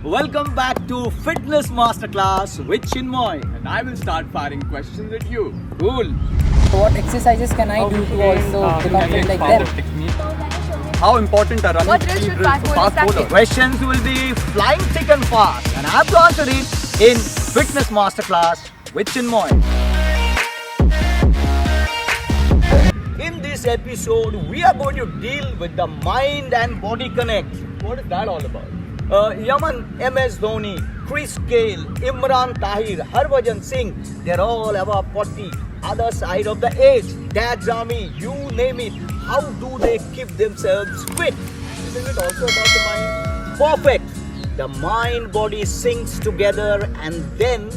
Welcome back to Fitness Masterclass with Chinmoy. And I will start firing questions at you. Cool. What exercises can I do to also become fit like them? How important are running What drill speed should drills fast for bowlers fast bowlers? practice? Questions will be flying thick and fast, and I have to answer it in Fitness Masterclass with Chinmoy. In this episode, we are going to deal with the mind and body connect. What is that all about? Yaman, MS Dhoni, Chris Gale, Imran Tahir, Harbhajan Singh, they're all above 40. Other side of the age, Dad's Army, you name it. How do they keep themselves fit? Isn't it also about the mind? Perfect. The mind body syncs together, and then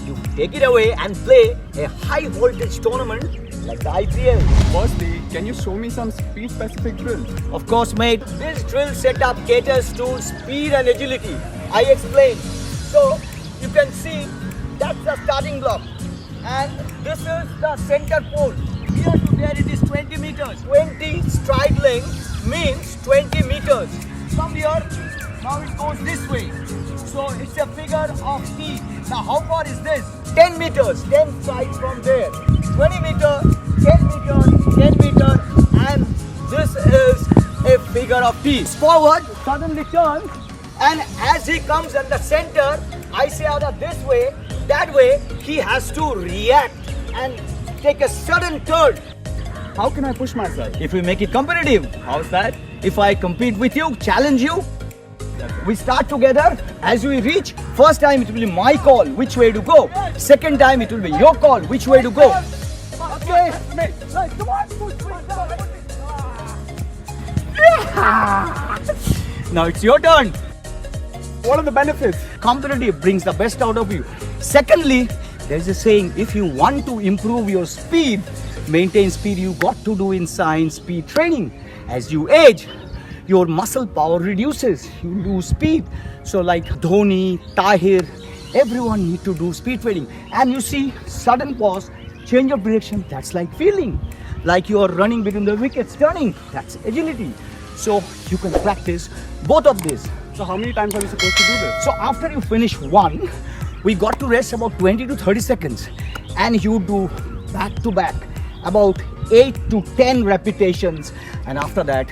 you take it away and play a high voltage tournament like the IPL. Firstly, can you show me some speed specific drills? Of course, mate. This drill setup caters to speed and agility. I explained. So you can see that's the starting block, and this is the center pole. Here to there it is 20 meters. 20 stride length means 20 meters. From here, now it goes this way. So it's a figure of T. Now how far is this? 10 meters. 10 strides from there. 20 meter, 10 meter, 10 meter, and this is a figure of T. Forward, suddenly turn, and as he comes at the center, I say either this way, that way, he has to react and take a sudden turn. How can I push myself? If we make it competitive, How's that? if I compete with you, challenge you, we start together. As we reach, first time it will be my call which way to go. Second time it will be your call which way to go. Okay, come on, now it's your turn. What are the benefits? Competitive brings the best out of you. Secondly, there's a saying, if you want to improve your speed, maintain speed, you got to do in science speed training. As you age, your muscle power reduces, you lose speed. So like Dhoni, Tahir, everyone need to do speed training. And you see, sudden pause, change of direction, that's like feeling. Like you are running between the wickets, turning, that's agility. So you can practice both of these. So how many times are we supposed to do this? So after you finish one, we got to rest about 20 to 30 seconds. And you do back to back about 8 to 10 repetitions. And after that,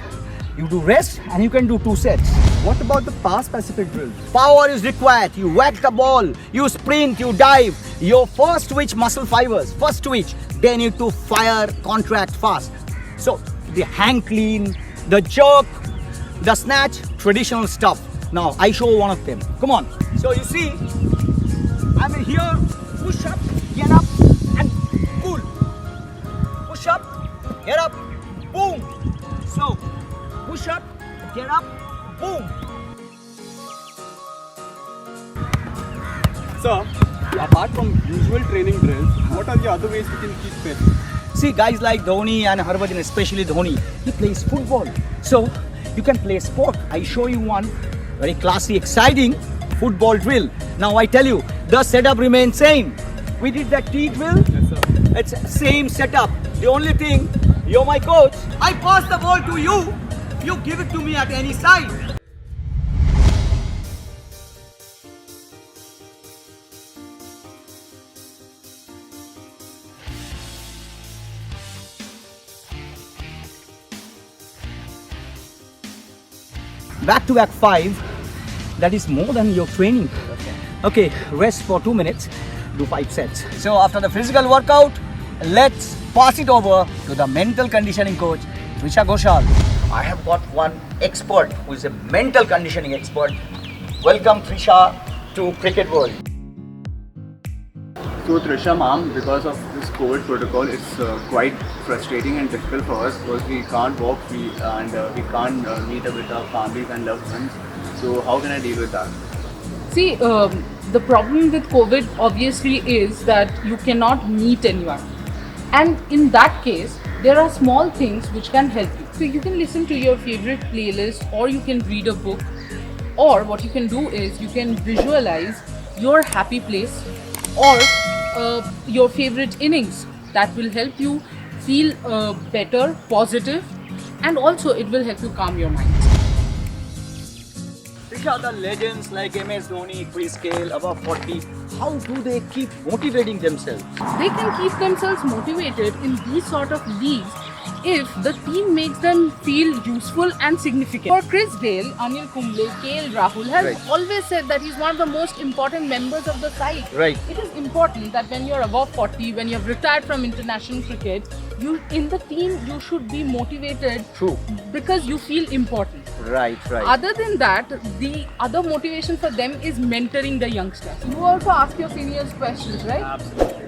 you do rest and you can do 2 sets. What about the power specific drills? Power is required. You whack the ball, you sprint, you dive. Your first twitch muscle fibers, first twitch, they need to fire, contract fast. So the hang clean, the jerk, the snatch, traditional stuff. Now I show one of them. Come on. So you see, I'm here, push up, get up, and pull. Push up, get up, boom. So push up, get up, boom. Sir, apart from usual training drills, what are the other ways we can keep fit? See, guys like Dhoni and Harbhajan, especially Dhoni, he plays football. So you can play sport. I show you one very classy, exciting football drill. Now I tell you, the setup remains same. We did that T drill. Yes, sir. It's same setup. The only thing, you're my coach. I pass the ball to you. You give it to me at any side. Back to back 5, that is more than your training. Okay, rest for 2 minutes, do 5 sets. So after the physical workout, let's pass it over to the mental conditioning coach, Trisha Ghoshal. I have got one expert who is a mental conditioning expert. Welcome Trisha to Cricket World. So Trisha ma'am, because of this COVID protocol, it's quite frustrating and difficult for us because we can't walk free and we can't meet up with our families and loved ones. So how can I deal with that? See, the problem with COVID obviously is that you cannot meet anyone. And in that case, there are small things which can help you. So you can listen to your favorite playlist, or you can read a book, or what you can do is you can visualize your happy place or your favorite innings. That will help you feel better, positive, and also it will help you calm your mind. Trisha, the legends like MS Dhoni, Chris Gale, above 40, how do they keep motivating themselves? They can keep themselves motivated in these sort of leagues if the team makes them feel useful and significant. For Chris Gale, Anil Kumble, KL Rahul has Right. always said that he's one of the most important members of the side. Right. It is important that when you're above 40, when you've retired from international cricket, you in the team you should be motivated. True. Because you feel important. Right, right. Other than that, the other motivation for them is mentoring the youngsters. You also ask your seniors questions, right? Absolutely.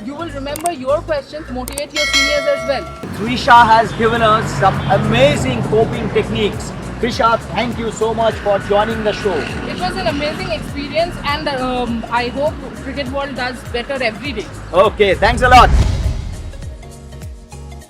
You will remember your questions, motivate your seniors as well. Trisha has given us some amazing coping techniques. Trisha, thank you so much for joining the show. It was an amazing experience, and I hope Cricket World does better every day. Okay, thanks a lot.